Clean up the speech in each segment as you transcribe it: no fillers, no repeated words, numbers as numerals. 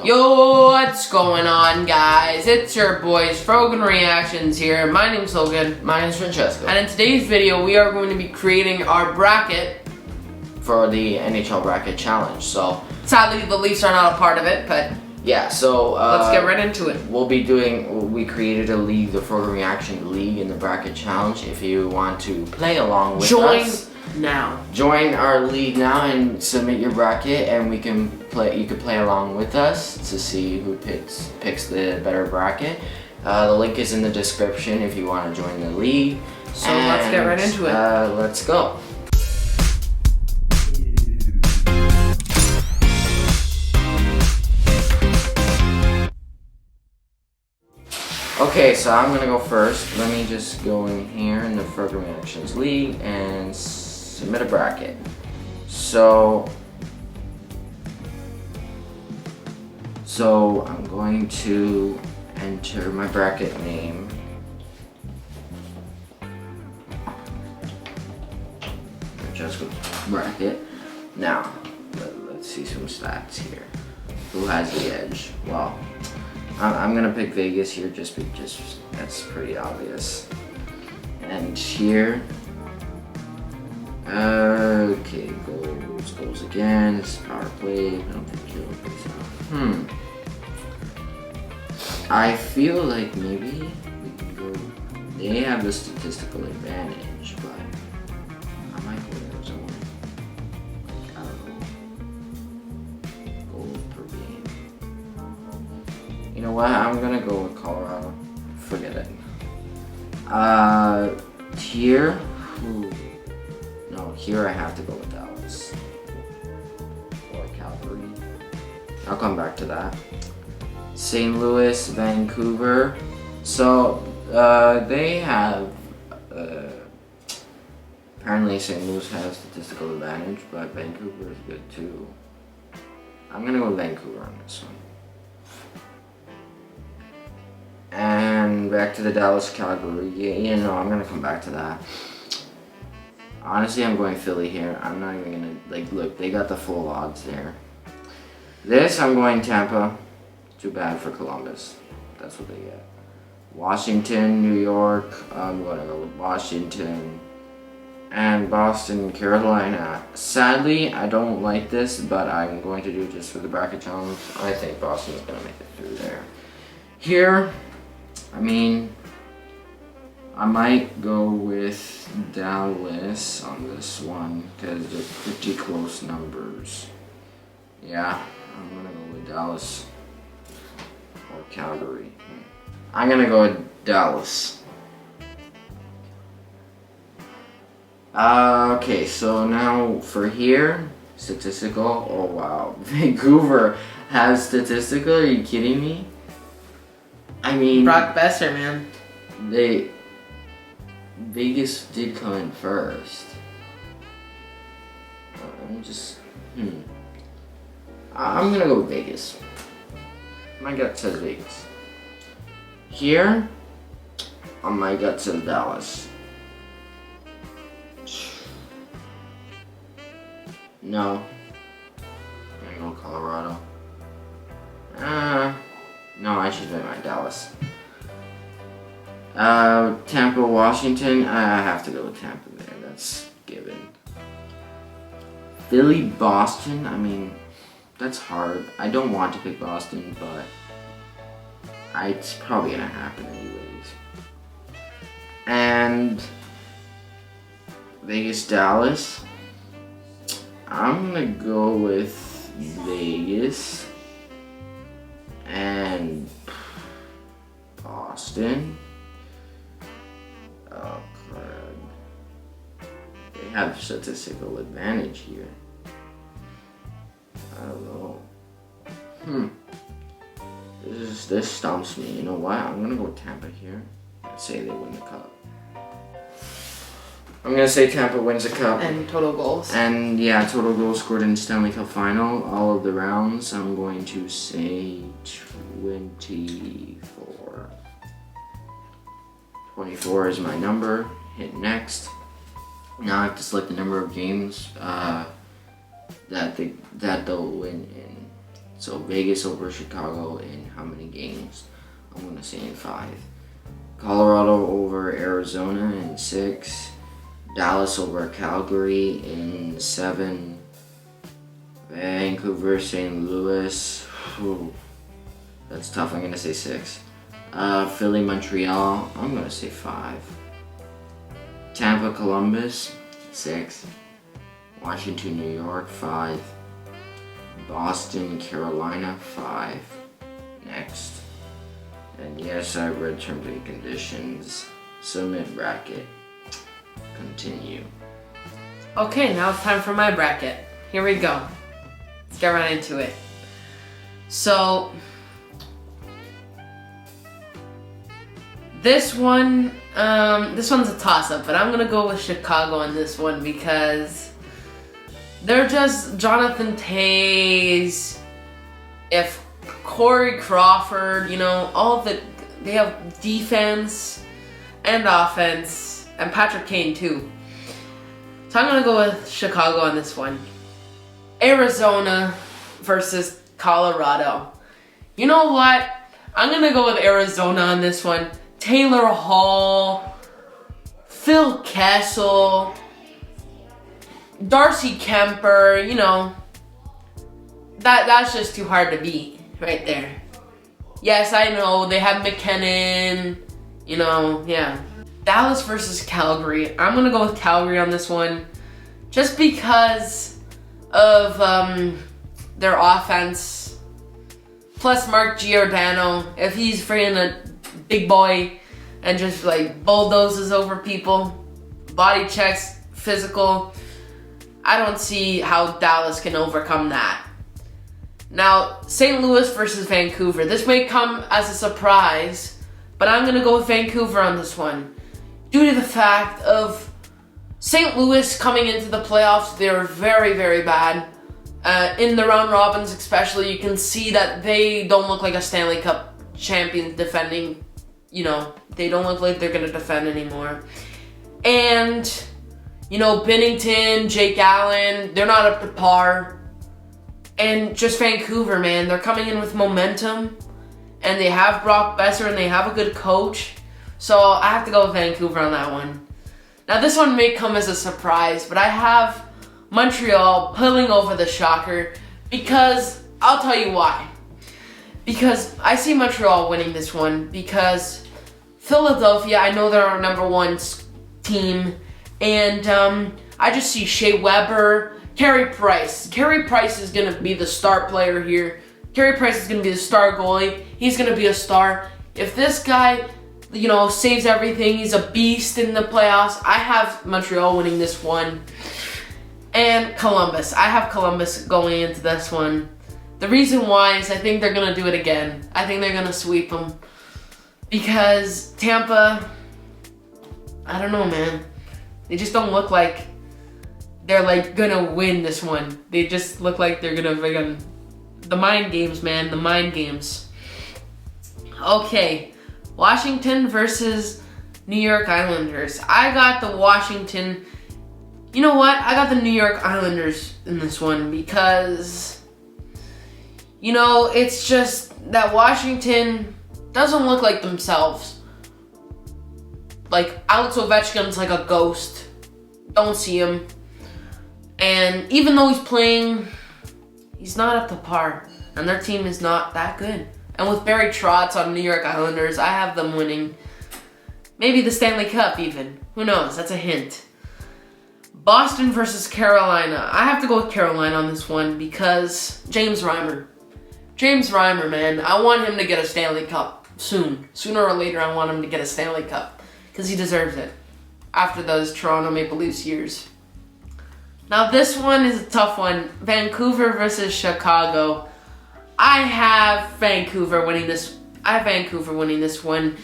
Yo, what's going on, guys? It's your boys, Frogan Reactions here. My name's Logan. My name's Francesco. And in today's video, we are going to be creating our bracket for the NHL Bracket Challenge. So, sadly, the Leafs are not a part of it, but yeah, so let's get right into it. We created a league, the Frogan Reaction League in the Bracket Challenge. If you want to play along with us, join our league now and submit your bracket, and we can play. You can play along with us to see who picks the better bracket. The link is in the description if you want to join the league. So let's get right into it. Let's go. Okay, so I'm gonna go first. Let me just go in here in the Frogan Reactions League and submit a bracket. So I'm going to enter my bracket name. Just bracket. Now, let's see some stats here. Who has the edge? Well, I'm gonna pick Vegas here just that's pretty obvious. And here, okay, goals against, power play, penalty kill. I feel like maybe we can go. They have the statistical advantage, but I might go Arizona. I don't know. Goals per game. You know what? I'm gonna go with Colorado. Forget it. Here. No, here I have to go with Dallas or Calgary. I'll come back to that. St. Louis, Vancouver. So they have apparently St. Louis has statistical advantage, but Vancouver is good too. I'm gonna go with Vancouver on this one. And back to the Dallas, Calgary. Yeah, no, I'm gonna come back to that. Honestly, I'm going Philly here. I'm not even gonna, look, they got the full odds there. This, I'm going Tampa. Too bad for Columbus. That's what they get. Washington, New York. I'm gonna go with Washington. And Boston, Carolina. Sadly, I don't like this, but I'm going to do it just for the bracket challenge. I think Boston is gonna make it through there. Here, I mean, I might go with Dallas on this one because they're pretty close numbers. Yeah, I'm gonna go with Dallas or Calgary. I'm gonna go with Dallas. Okay, so now for here, statistical. Oh wow, Vancouver has statistical. Are you kidding me? I mean, Brock Besser, man. Vegas did come in first. I'm gonna go with Vegas. My gut says Vegas. Here, my gut says Dallas. No. I'm gonna go Colorado. No, I should bet my Dallas. Tampa, Washington. I have to go with Tampa there. That's given. Philly, Boston. I mean, that's hard. I don't want to pick Boston, but it's probably gonna happen anyways. And Vegas, Dallas. I'm gonna go with Vegas and Boston. Oh crap. They have statistical advantage here. I don't know. This stumps me. You know what? I'm gonna go with Tampa here. I'd say they win the cup. I'm gonna say Tampa wins the cup. And total goals. And yeah, total goals scored in Stanley Cup final. All of the rounds. I'm going to say 24. 24 is my number. Hit next. Now I have to select the number of games that they'll win in. So Vegas over Chicago in how many games? I'm going to say in 5. Colorado over Arizona in 6. Dallas over Calgary in 7. Vancouver, St. Louis. That's tough. I'm going to say 6. Philly, Montreal. I'm going to say 5. Tampa, Columbus, 6. Washington, New York, 5. Boston, Carolina, 5. Next. And yes, I read terms and conditions. Submit bracket. Continue. Okay, now it's time for my bracket. Here we go. Let's get right into it. So, this one's a toss-up, but I'm gonna go with Chicago on this one because they're just Jonathan Tays, if Corey Crawford, you know, they have defense and offense, and Patrick Kane too. So I'm gonna go with Chicago on this one. Arizona versus Colorado. You know what? I'm gonna go with Arizona on this one. Taylor Hall, Phil Kessel, Darcy Kemper, you know, that's just too hard to beat right there. Yes, I know, they have McKinnon, you know, yeah. Dallas versus Calgary. I'm going to go with Calgary on this one just because of their offense. Plus Mark Giordano, if he's freaking a big boy and just like bulldozes over people, body checks, physical, I don't see how Dallas can overcome that. Now, St. Louis versus Vancouver. This may come as a surprise, but I'm going to go with Vancouver on this one. Due to the fact of St. Louis coming into the playoffs, they're very, very bad. In the round robins especially, you can see that they don't look like a Stanley Cup champion defending. You know, they don't look like they're going to defend anymore. And, you know, Binnington, Jake Allen, they're not up to par. And just Vancouver, man, they're coming in with momentum. And they have Brock Besser and they have a good coach. So I have to go with Vancouver on that one. Now this one may come as a surprise, but I have Montreal pulling over the Shocker because I'll tell you why. Because I see Montreal winning this one because Philadelphia, I know they're our number 1 team, and I just see Shea Weber, Carey Price. Carey Price is going to be the star player here. Carey Price is going to be the star goalie. He's going to be a star. If this guy, you know, saves everything, he's a beast in the playoffs. I have Montreal winning this one. And Columbus. I have Columbus going into this one. The reason why is I think they're going to do it again. I think they're going to sweep them. Because Tampa, I don't know, man. They just don't look like they're like going to win this one. They just look like they're going to... The mind games, man. The mind games. Okay. Washington versus New York Islanders. I got the Washington... You know what? I got the New York Islanders in this one because, you know, it's just that Washington doesn't look like themselves. Like, Alex Ovechkin's like a ghost. Don't see him. And even though he's playing, he's not up to par. And their team is not that good. And with Barry Trotz on New York Islanders, I have them winning. Maybe the Stanley Cup even. Who knows? That's a hint. Boston versus Carolina. I have to go with Carolina on this one because James Reimer. James Reimer, man. I want him to get a Stanley Cup soon. Sooner or later, I want him to get a Stanley Cup because he deserves it after those Toronto Maple Leafs years. Now, this one is a tough one. Vancouver versus Chicago. I have Vancouver winning this. I have Vancouver winning this one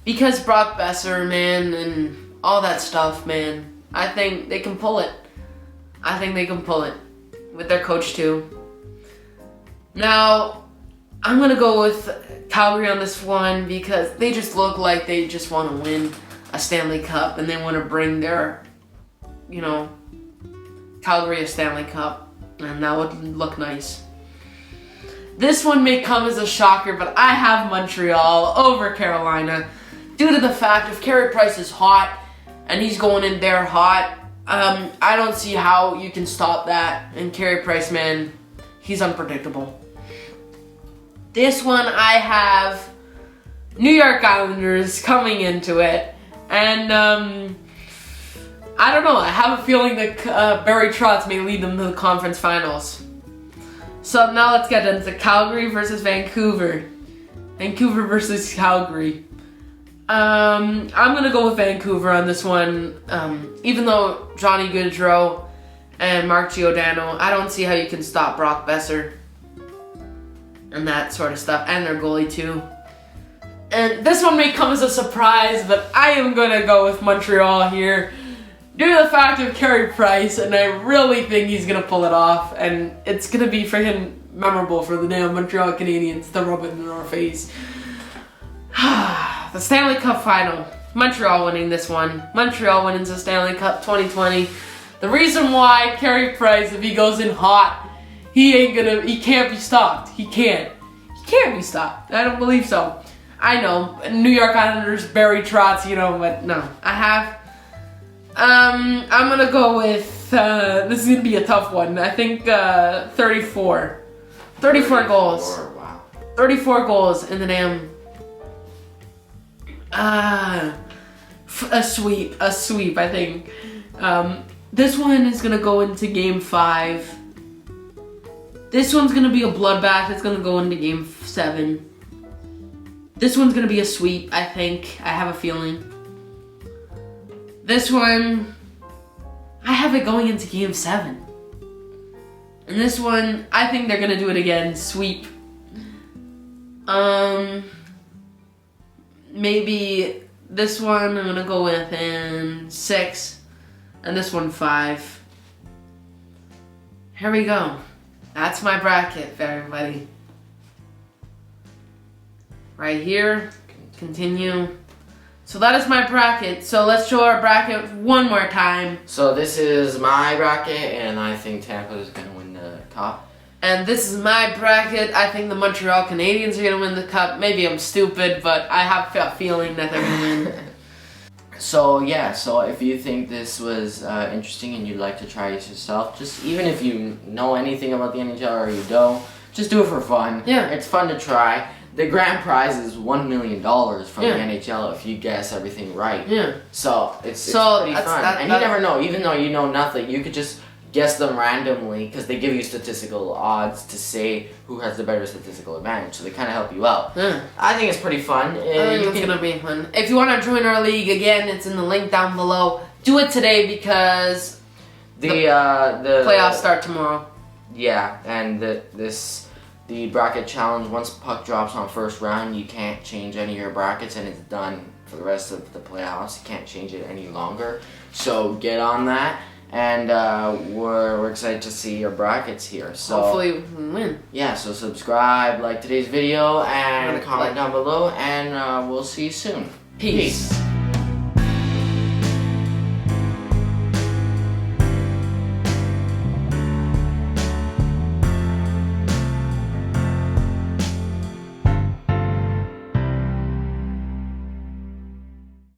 because Brock Besser, man, and all that stuff, man. I think they can pull it. I think they can pull it with their coach too. Now, I'm going to go with Calgary on this one because they just look like they just want to win a Stanley Cup and they want to bring their, you know, Calgary a Stanley Cup, and that would look nice. This one may come as a shocker, but I have Montreal over Carolina due to the fact if Carey Price is hot and he's going in there hot, I don't see how you can stop that. And Carey Price, man, he's unpredictable. This one I have New York Islanders coming into it, and I don't know. I have a feeling that Barry Trotz may lead them to the conference finals. So now let's get into Calgary versus Vancouver. Vancouver versus Calgary. I'm gonna go with Vancouver on this one. Even though Johnny Gaudreau and Mark Giordano, I don't see how you can stop Brock Besser and that sort of stuff, and their goalie too. And this one may come as a surprise, but I am gonna go with Montreal here due to the fact of Carey Price, and I really think he's gonna pull it off, and it's gonna be freaking memorable for the damn Montreal Canadiens to rub it in our face. The Stanley Cup final. Montreal winning this one. Montreal winning the Stanley Cup 2020. The reason why Carey Price, if he goes in hot, he can't be stopped. He can't be stopped. I don't believe so. I know, New York Islanders, Barry Trotz, but no. I'm gonna go with, this is gonna be a tough one. I think 34. 34 goals. Wow. 34 goals in the damn... a sweep, I think. This one is gonna go into Game 5. This one's gonna be a bloodbath. It's gonna go into Game 7. This one's gonna be a sweep, I think. I have a feeling. This one, I have it going into Game 7. And this one, I think they're gonna do it again, sweep. Maybe this one I'm gonna go with in 6, and this one 5. Here we go. That's my bracket for everybody. Right here, continue. So that is my bracket. So let's show our bracket one more time. So this is my bracket, and I think Tampa is going to win the cup. And this is my bracket. I think the Montreal Canadiens are going to win the cup. Maybe I'm stupid, but I have a feeling that they're going to win. So yeah, so if you think this was interesting and you'd like to try it yourself, just even if you know anything about the NHL or you don't, just do it for fun. Yeah. It's fun to try. The grand prize is $1 million from the NHL if you guess everything right. Yeah. So it's pretty fun. And you never know, even though you know nothing, you could just guess them randomly because they give you statistical odds to say who has the better statistical advantage. So they kind of help you out. Yeah. I think it's pretty fun. I think it's going to be fun. If you want to join our league, again, it's in the link down below. Do it today because the playoffs start tomorrow. Yeah, and the bracket challenge, once puck drops on first round, you can't change any of your brackets and it's done for the rest of the playoffs. You can't change it any longer. So get on that, and we're excited to see your brackets here. So hopefully we can win. Yeah, so subscribe, like today's video, and comment down below, and we'll see you soon. Peace.